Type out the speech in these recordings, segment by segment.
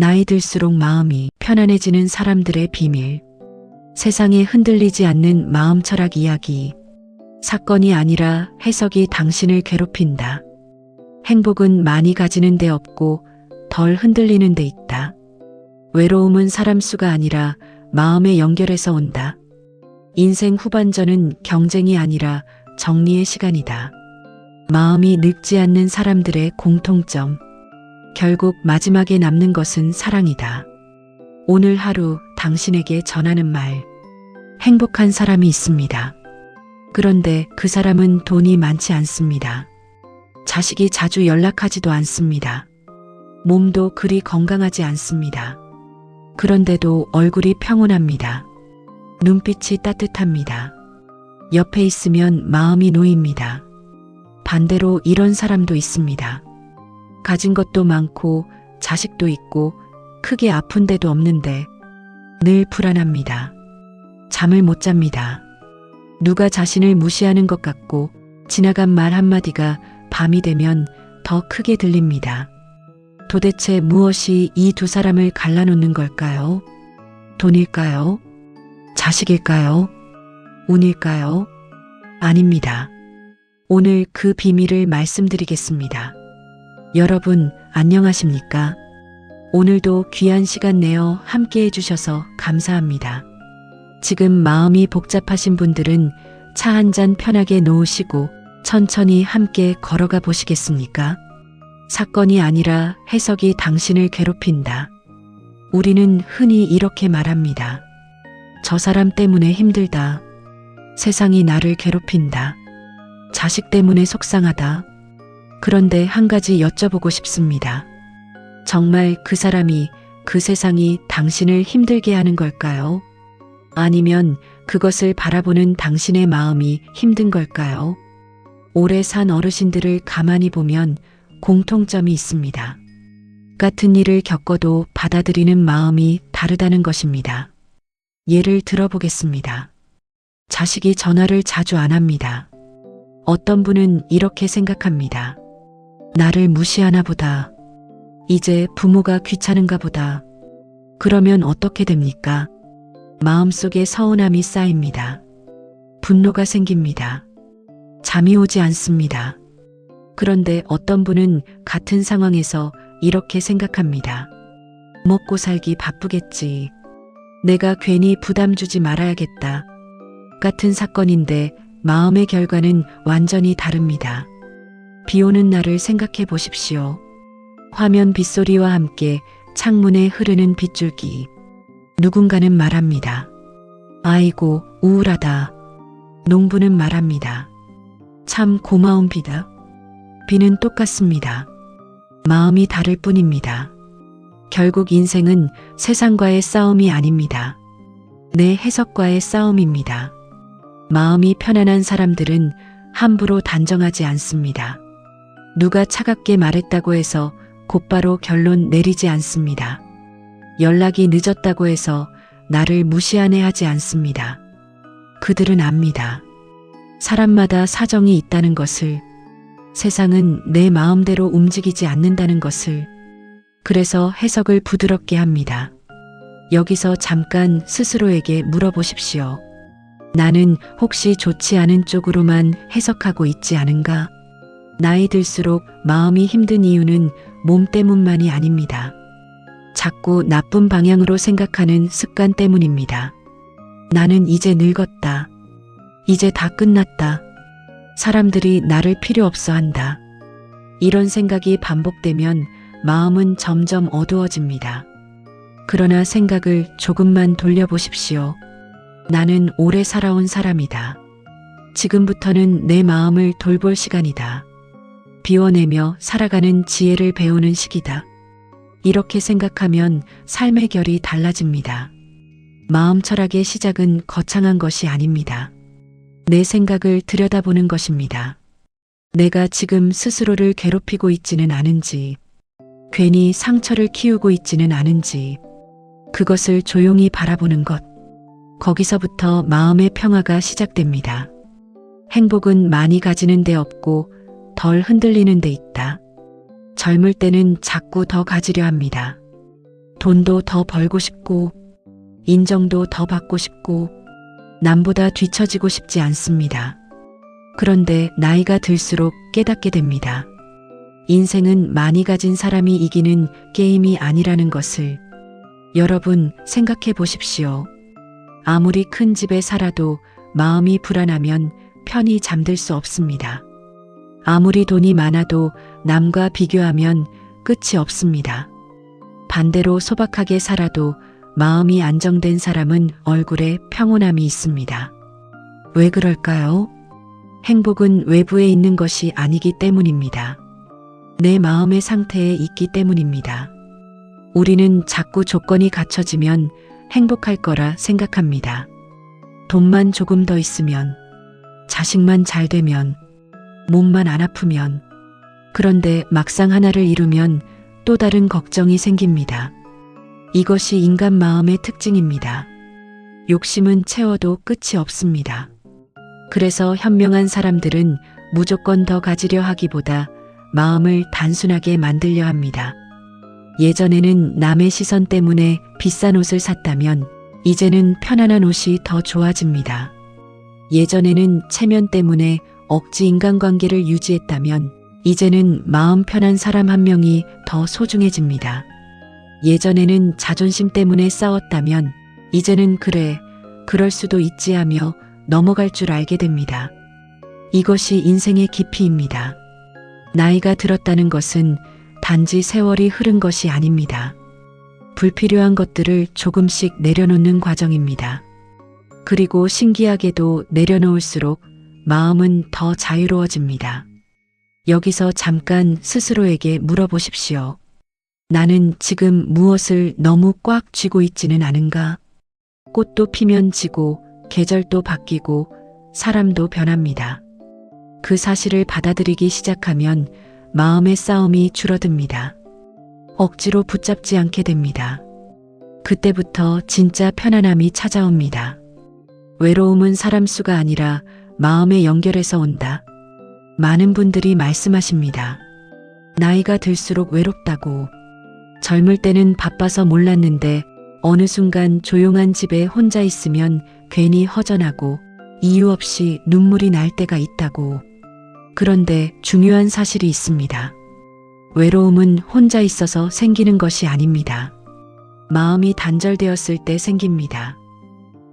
나이 들수록 마음이 편안해지는 사람들의 비밀. 세상에 흔들리지 않는 마음 철학 이야기. 사건이 아니라 해석이 당신을 괴롭힌다. 행복은 많이 가지는 데 없고 덜 흔들리는 데 있다. 외로움은 사람 수가 아니라 마음의 연결에서 온다. 인생 후반전은 경쟁이 아니라 정리의 시간이다. 마음이 늙지 않는 사람들의 공통점. 결국 마지막에 남는 것은 사랑이다. 오늘 하루 당신에게 전하는 말. 행복한 사람이 있습니다. 그런데 그 사람은 돈이 많지 않습니다. 자식이 자주 연락하지도 않습니다. 몸도 그리 건강하지 않습니다. 그런데도 얼굴이 평온합니다. 눈빛이 따뜻합니다. 옆에 있으면 마음이 놓입니다. 반대로 이런 사람도 있습니다. 가진 것도 많고 자식도 있고 크게 아픈 데도 없는데 늘 불안합니다. 잠을 못 잡니다. 누가 자신을 무시하는 것 같고 지나간 말 한마디가 밤이 되면 더 크게 들립니다. 도대체 무엇이 이 두 사람을 갈라놓는 걸까요? 돈일까요? 자식일까요? 운일까요? 아닙니다. 오늘 그 비밀을 말씀드리겠습니다. 여러분, 안녕하십니까? 오늘도 귀한 시간 내어 함께 해주셔서 감사합니다. 지금 마음이 복잡하신 분들은 차 한 잔 편하게 놓으시고 천천히 함께 걸어가 보시겠습니까? 사건이 아니라 해석이 당신을 괴롭힌다. 우리는 흔히 이렇게 말합니다. 저 사람 때문에 힘들다. 세상이 나를 괴롭힌다. 자식 때문에 속상하다. 그런데 한 가지 여쭤보고 싶습니다. 정말 그 사람이, 그 세상이 당신을 힘들게 하는 걸까요? 아니면 그것을 바라보는 당신의 마음이 힘든 걸까요? 오래 산 어르신들을 가만히 보면 공통점이 있습니다. 같은 일을 겪어도 받아들이는 마음이 다르다는 것입니다. 예를 들어보겠습니다. 자식이 전화를 자주 안 합니다. 어떤 분은 이렇게 생각합니다. 나를 무시하나 보다. 이제 부모가 귀찮은가 보다. 그러면 어떻게 됩니까? 마음속에 서운함이 쌓입니다. 분노가 생깁니다. 잠이 오지 않습니다. 그런데 어떤 분은 같은 상황에서 이렇게 생각합니다. 먹고 살기 바쁘겠지. 내가 괜히 부담 주지 말아야겠다. 같은 사건인데 마음의 결과는 완전히 다릅니다. 비 오는 날을 생각해 보십시오. 화면 빗소리와 함께 창문에 흐르는 빗줄기. 누군가는 말합니다. 아이고, 우울하다. 농부는 말합니다. 참 고마운 비다. 비는 똑같습니다. 마음이 다를 뿐입니다. 결국 인생은 세상과의 싸움이 아닙니다. 내 해석과의 싸움입니다. 마음이 편안한 사람들은 함부로 단정하지 않습니다. 누가 차갑게 말했다고 해서 곧바로 결론 내리지 않습니다. 연락이 늦었다고 해서 나를 무시하네 하지 않습니다. 그들은 압니다. 사람마다 사정이 있다는 것을, 세상은 내 마음대로 움직이지 않는다는 것을. 그래서 해석을 부드럽게 합니다. 여기서 잠깐 스스로에게 물어보십시오. 나는 혹시 좋지 않은 쪽으로만 해석하고 있지 않은가? 나이 들수록 마음이 힘든 이유는 몸 때문만이 아닙니다. 자꾸 나쁜 방향으로 생각하는 습관 때문입니다. 나는 이제 늙었다. 이제 다 끝났다. 사람들이 나를 필요 없어 한다. 이런 생각이 반복되면 마음은 점점 어두워집니다. 그러나 생각을 조금만 돌려보십시오. 나는 오래 살아온 사람이다. 지금부터는 내 마음을 돌볼 시간이다. 비워내며 살아가는 지혜를 배우는 시기다. 이렇게 생각하면 삶의 결이 달라집니다. 마음 철학의 시작은 거창한 것이 아닙니다. 내 생각을 들여다보는 것입니다. 내가 지금 스스로를 괴롭히고 있지는 않은지, 괜히 상처를 키우고 있지는 않은지, 그것을 조용히 바라보는 것. 거기서부터 마음의 평화가 시작됩니다. 행복은 많이 가지는 데 없고 덜 흔들리는 데 있다. 젊을 때는 자꾸 더 가지려 합니다. 돈도 더 벌고 싶고, 인정도 더 받고 싶고, 남보다 뒤처지고 싶지 않습니다. 그런데 나이가 들수록 깨닫게 됩니다. 인생은 많이 가진 사람이 이기는 게임이 아니라는 것을. 여러분 생각해 보십시오. 아무리 큰 집에 살아도 마음이 불안하면 편히 잠들 수 없습니다. 아무리 돈이 많아도 남과 비교하면 끝이 없습니다. 반대로 소박하게 살아도 마음이 안정된 사람은 얼굴에 평온함이 있습니다. 왜 그럴까요? 행복은 외부에 있는 것이 아니기 때문입니다. 내 마음의 상태에 있기 때문입니다. 우리는 자꾸 조건이 갖춰지면 행복할 거라 생각합니다. 돈만 조금 더 있으면, 자식만 잘 되면, 몸만 안 아프면. 그런데 막상 하나를 이루면 또 다른 걱정이 생깁니다. 이것이 인간 마음의 특징입니다. 욕심은 채워도 끝이 없습니다. 그래서 현명한 사람들은 무조건 더 가지려 하기보다 마음을 단순하게 만들려 합니다. 예전에는 남의 시선 때문에 비싼 옷을 샀다면 이제는 편안한 옷이 더 좋아집니다. 예전에는 체면 때문에 억지 인간관계를 유지했다면 이제는 마음 편한 사람 한 명이 더 소중해집니다. 예전에는 자존심 때문에 싸웠다면 이제는 그래, 그럴 수도 있지 하며 넘어갈 줄 알게 됩니다. 이것이 인생의 깊이입니다. 나이가 들었다는 것은 단지 세월이 흐른 것이 아닙니다. 불필요한 것들을 조금씩 내려놓는 과정입니다. 그리고 신기하게도 내려놓을수록 마음은 더 자유로워집니다. 여기서 잠깐 스스로에게 물어보십시오. 나는 지금 무엇을 너무 꽉 쥐고 있지는 않은가? 꽃도 피면 지고, 계절도 바뀌고, 사람도 변합니다. 그 사실을 받아들이기 시작하면 마음의 싸움이 줄어듭니다. 억지로 붙잡지 않게 됩니다. 그때부터 진짜 편안함이 찾아옵니다. 외로움은 사람 수가 아니라 마음의 연결에서 온다. 많은 분들이 말씀하십니다. 나이가 들수록 외롭다고. 젊을 때는 바빠서 몰랐는데 어느 순간 조용한 집에 혼자 있으면 괜히 허전하고 이유 없이 눈물이 날 때가 있다고. 그런데 중요한 사실이 있습니다. 외로움은 혼자 있어서 생기는 것이 아닙니다. 마음이 단절되었을 때 생깁니다.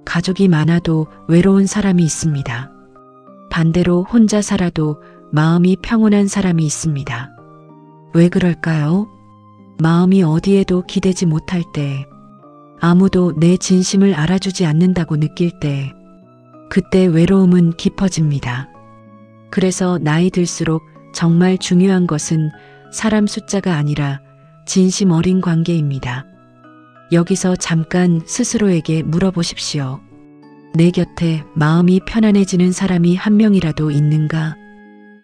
가족이 많아도 외로운 사람이 있습니다. 반대로 혼자 살아도 마음이 평온한 사람이 있습니다. 왜 그럴까요? 마음이 어디에도 기대지 못할 때, 아무도 내 진심을 알아주지 않는다고 느낄 때, 그때 외로움은 깊어집니다. 그래서 나이 들수록 정말 중요한 것은 사람 숫자가 아니라 진심 어린 관계입니다. 여기서 잠깐 스스로에게 물어보십시오. 내 곁에 마음이 편안해지는 사람이 한 명이라도 있는가?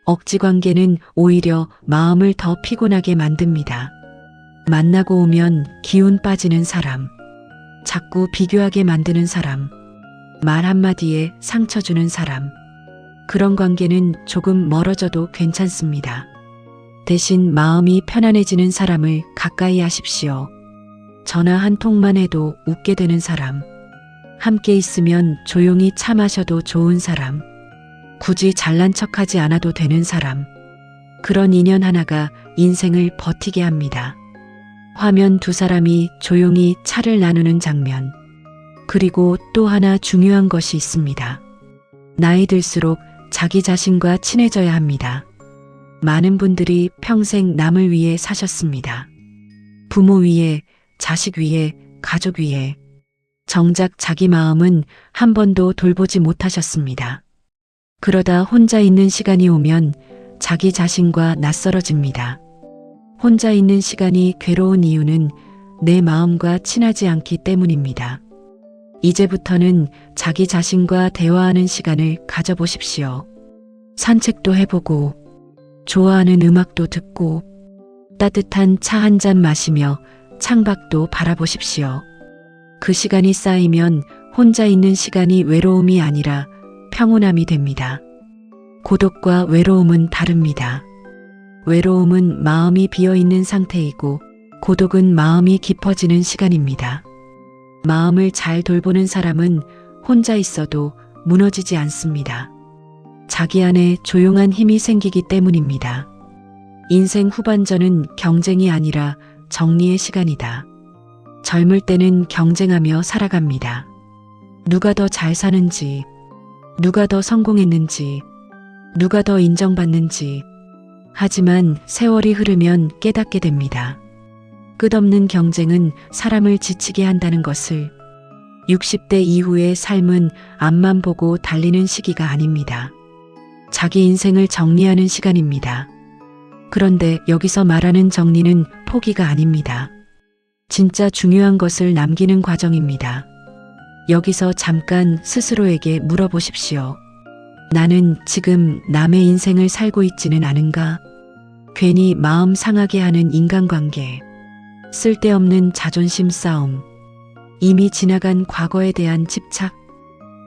억지 관계는 오히려 마음을 더 피곤하게 만듭니다. 만나고 오면 기운 빠지는 사람, 자꾸 비교하게 만드는 사람, 말 한마디에 상처 주는 사람, 그런 관계는 조금 멀어져도 괜찮습니다. 대신 마음이 편안해지는 사람을 가까이 하십시오. 전화 한 통만 해도 웃게 되는 사람, 함께 있으면 조용히 차 마셔도 좋은 사람, 굳이 잘난 척하지 않아도 되는 사람, 그런 인연 하나가 인생을 버티게 합니다. 화면 두 사람이 조용히 차를 나누는 장면. 그리고 또 하나 중요한 것이 있습니다. 나이 들수록 자기 자신과 친해져야 합니다. 많은 분들이 평생 남을 위해 사셨습니다. 부모 위해, 자식 위해, 가족 위해. 정작 자기 마음은 한 번도 돌보지 못하셨습니다. 그러다 혼자 있는 시간이 오면 자기 자신과 낯설어집니다. 혼자 있는 시간이 괴로운 이유는 내 마음과 친하지 않기 때문입니다. 이제부터는 자기 자신과 대화하는 시간을 가져보십시오. 산책도 해보고, 좋아하는 음악도 듣고, 따뜻한 차 한 잔 마시며 창밖도 바라보십시오. 그 시간이 쌓이면 혼자 있는 시간이 외로움이 아니라 평온함이 됩니다. 고독과 외로움은 다릅니다. 외로움은 마음이 비어있는 상태이고 고독은 마음이 깊어지는 시간입니다. 마음을 잘 돌보는 사람은 혼자 있어도 무너지지 않습니다. 자기 안에 조용한 힘이 생기기 때문입니다. 인생 후반전은 경쟁이 아니라 정리의 시간이다. 젊을 때는 경쟁하며 살아갑니다. 누가 더 잘 사는지, 누가 더 성공했는지, 누가 더 인정받는지. 하지만 세월이 흐르면 깨닫게 됩니다. 끝없는 경쟁은 사람을 지치게 한다는 것을. 60대 이후의 삶은 앞만 보고 달리는 시기가 아닙니다. 자기 인생을 정리하는 시간입니다. 그런데 여기서 말하는 정리는 포기가 아닙니다. 진짜 중요한 것을 남기는 과정입니다. 여기서 잠깐 스스로에게 물어보십시오. 나는 지금 남의 인생을 살고 있지는 않은가? 괜히 마음 상하게 하는 인간관계, 쓸데없는 자존심 싸움, 이미 지나간 과거에 대한 집착,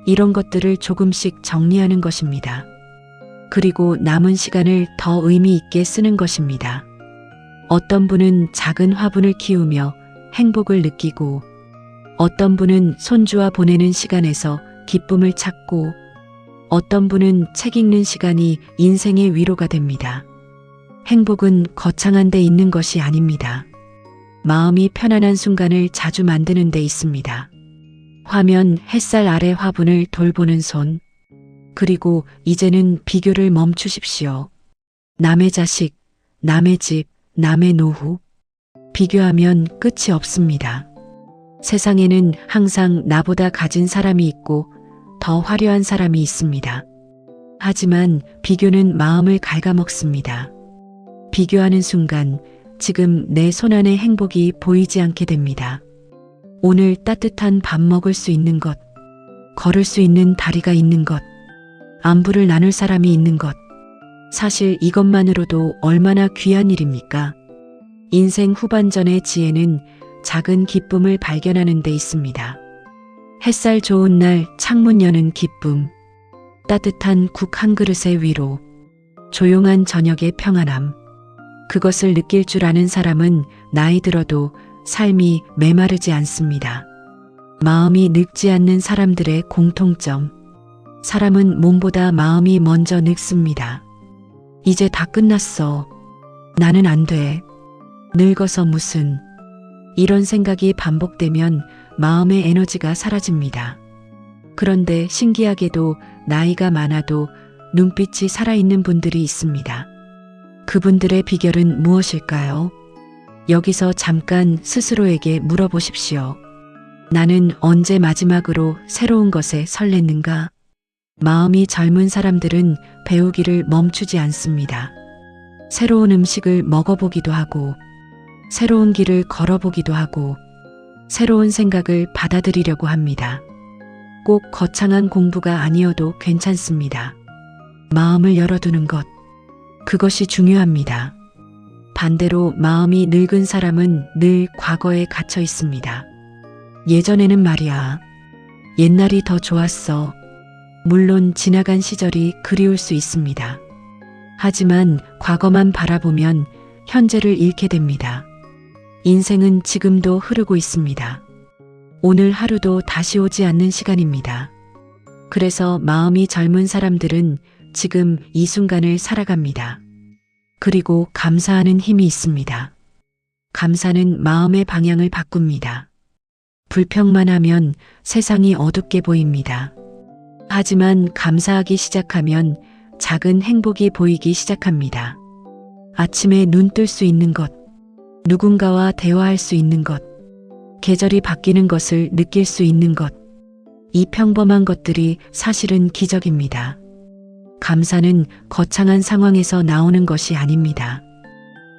이런 것들을 조금씩 정리하는 것입니다. 그리고 남은 시간을 더 의미 있게 쓰는 것입니다. 어떤 분은 작은 화분을 키우며 행복을 느끼고, 어떤 분은 손주와 보내는 시간에서 기쁨을 찾고, 어떤 분은 책 읽는 시간이 인생의 위로가 됩니다. 행복은 거창한 데 있는 것이 아닙니다. 마음이 편안한 순간을 자주 만드는 데 있습니다. 화면 햇살 아래 화분을 돌보는 손. 그리고 이제는 비교를 멈추십시오. 남의 자식, 남의 집, 남의 노후. 비교하면 끝이 없습니다. 세상에는 항상 나보다 가진 사람이 있고 더 화려한 사람이 있습니다. 하지만 비교는 마음을 갉아먹습니다. 비교하는 순간 지금 내 손안의 행복이 보이지 않게 됩니다. 오늘 따뜻한 밥 먹을 수 있는 것, 걸을 수 있는 다리가 있는 것, 안부를 나눌 사람이 있는 것. 사실 이것만으로도 얼마나 귀한 일입니까? 인생 후반전의 지혜는 작은 기쁨을 발견하는 데 있습니다. 햇살 좋은 날 창문 여는 기쁨, 따뜻한 국 한 그릇의 위로, 조용한 저녁의 평안함. 그것을 느낄 줄 아는 사람은 나이 들어도 삶이 메마르지 않습니다. 마음이 늙지 않는 사람들의 공통점. 사람은 몸보다 마음이 먼저 늙습니다. 이제 다 끝났어. 나는 안 돼. 늙어서 무슨. 이런 생각이 반복되면 마음의 에너지가 사라집니다. 그런데 신기하게도 나이가 많아도 눈빛이 살아있는 분들이 있습니다. 그분들의 비결은 무엇일까요? 여기서 잠깐 스스로에게 물어보십시오. 나는 언제 마지막으로 새로운 것에 설렜는가? 마음이 젊은 사람들은 배우기를 멈추지 않습니다. 새로운 음식을 먹어보기도 하고, 새로운 길을 걸어보기도 하고, 새로운 생각을 받아들이려고 합니다. 꼭 거창한 공부가 아니어도 괜찮습니다. 마음을 열어두는 것, 그것이 중요합니다. 반대로 마음이 늙은 사람은 늘 과거에 갇혀 있습니다. 예전에는 말이야. 옛날이 더 좋았어. 물론 지나간 시절이 그리울 수 있습니다. 하지만 과거만 바라보면 현재를 잃게 됩니다. 인생은 지금도 흐르고 있습니다. 오늘 하루도 다시 오지 않는 시간입니다. 그래서 마음이 젊은 사람들은 지금 이 순간을 살아갑니다. 그리고 감사하는 힘이 있습니다. 감사는 마음의 방향을 바꿉니다. 불평만 하면 세상이 어둡게 보입니다. 하지만 감사하기 시작하면 작은 행복이 보이기 시작합니다. 아침에 눈 뜰 수 있는 것, 누군가와 대화할 수 있는 것, 계절이 바뀌는 것을 느낄 수 있는 것, 이 평범한 것들이 사실은 기적입니다. 감사는 거창한 상황에서 나오는 것이 아닙니다.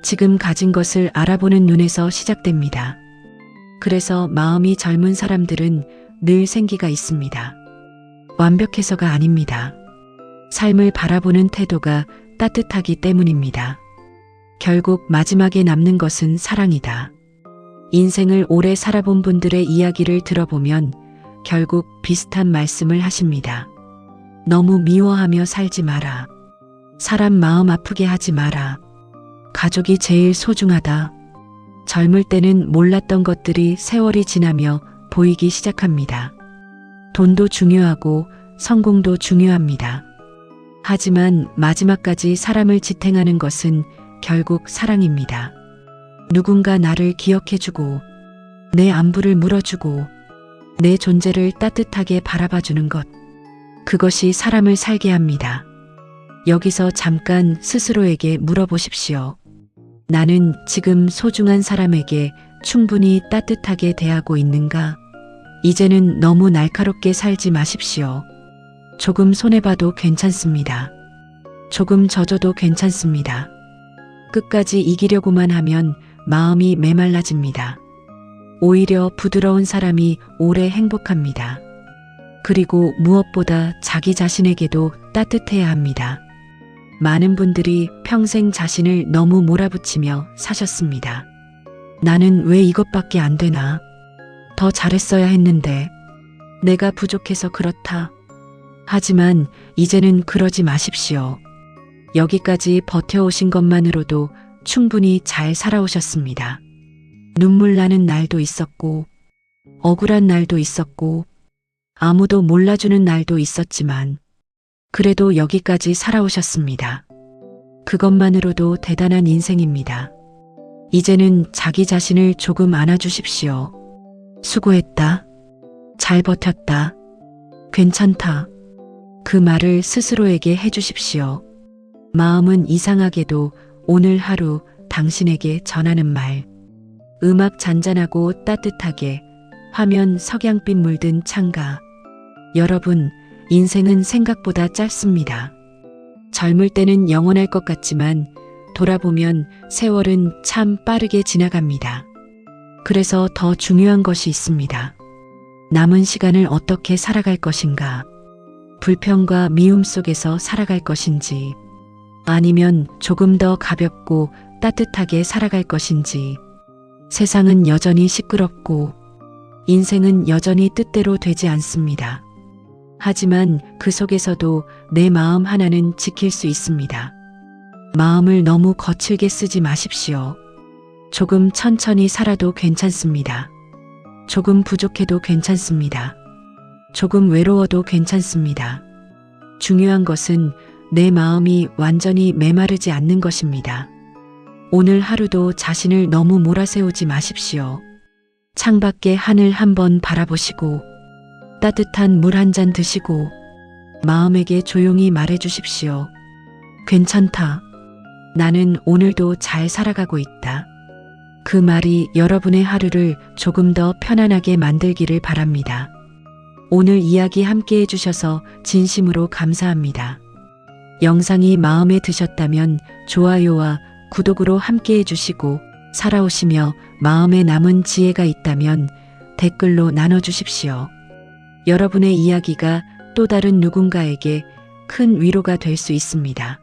지금 가진 것을 알아보는 눈에서 시작됩니다. 그래서 마음이 젊은 사람들은 늘 생기가 있습니다. 완벽해서가 아닙니다. 삶을 바라보는 태도가 따뜻하기 때문입니다. 결국 마지막에 남는 것은 사랑이다. 인생을 오래 살아본 분들의 이야기를 들어보면 결국 비슷한 말씀을 하십니다. 너무 미워하며 살지 마라. 사람 마음 아프게 하지 마라. 가족이 제일 소중하다. 젊을 때는 몰랐던 것들이 세월이 지나며 보이기 시작합니다. 돈도 중요하고 성공도 중요합니다. 하지만 마지막까지 사람을 지탱하는 것은 결국 사랑입니다. 누군가 나를 기억해주고 내 안부를 물어주고 내 존재를 따뜻하게 바라봐주는 것. 그것이 사람을 살게 합니다. 여기서 잠깐 스스로에게 물어보십시오. 나는 지금 소중한 사람에게 충분히 따뜻하게 대하고 있는가? 이제는 너무 날카롭게 살지 마십시오. 조금 손해봐도 괜찮습니다. 조금 져줘도 괜찮습니다. 끝까지 이기려고만 하면 마음이 메말라집니다. 오히려 부드러운 사람이 오래 행복합니다. 그리고 무엇보다 자기 자신에게도 따뜻해야 합니다. 많은 분들이 평생 자신을 너무 몰아붙이며 사셨습니다. 나는 왜 이것밖에 안 되나? 더 잘했어야 했는데. 내가 부족해서 그렇다. 하지만 이제는 그러지 마십시오. 여기까지 버텨오신 것만으로도 충분히 잘 살아오셨습니다. 눈물 나는 날도 있었고, 억울한 날도 있었고, 아무도 몰라주는 날도 있었지만, 그래도 여기까지 살아오셨습니다. 그것만으로도 대단한 인생입니다. 이제는 자기 자신을 조금 안아주십시오. 수고했다. 잘 버텼다. 괜찮다. 그 말을 스스로에게 해주십시오. 마음은 이상하게도 오늘 하루 당신에게 전하는 말. 음악 잔잔하고 따뜻하게, 화면 석양빛 물든 창가. 여러분, 인생은 생각보다 짧습니다. 젊을 때는 영원할 것 같지만 돌아보면 세월은 참 빠르게 지나갑니다. 그래서 더 중요한 것이 있습니다. 남은 시간을 어떻게 살아갈 것인가? 불평과 미움 속에서 살아갈 것인지, 아니면 조금 더 가볍고 따뜻하게 살아갈 것인지. 세상은 여전히 시끄럽고 인생은 여전히 뜻대로 되지 않습니다. 하지만 그 속에서도 내 마음 하나는 지킬 수 있습니다. 마음을 너무 거칠게 쓰지 마십시오. 조금 천천히 살아도 괜찮습니다. 조금 부족해도 괜찮습니다. 조금 외로워도 괜찮습니다. 중요한 것은 내 마음이 완전히 메마르지 않는 것입니다. 오늘 하루도 자신을 너무 몰아세우지 마십시오. 창밖의 하늘 한번 바라보시고 따뜻한 물 한 잔 드시고 마음에게 조용히 말해주십시오. 괜찮다. 나는 오늘도 잘 살아가고 있다. 그 말이 여러분의 하루를 조금 더 편안하게 만들기를 바랍니다. 오늘 이야기 함께 해주셔서 진심으로 감사합니다. 영상이 마음에 드셨다면 좋아요와 구독으로 함께 해주시고 살아오시며 마음에 남은 지혜가 있다면 댓글로 나눠주십시오. 여러분의 이야기가 또 다른 누군가에게 큰 위로가 될 수 있습니다.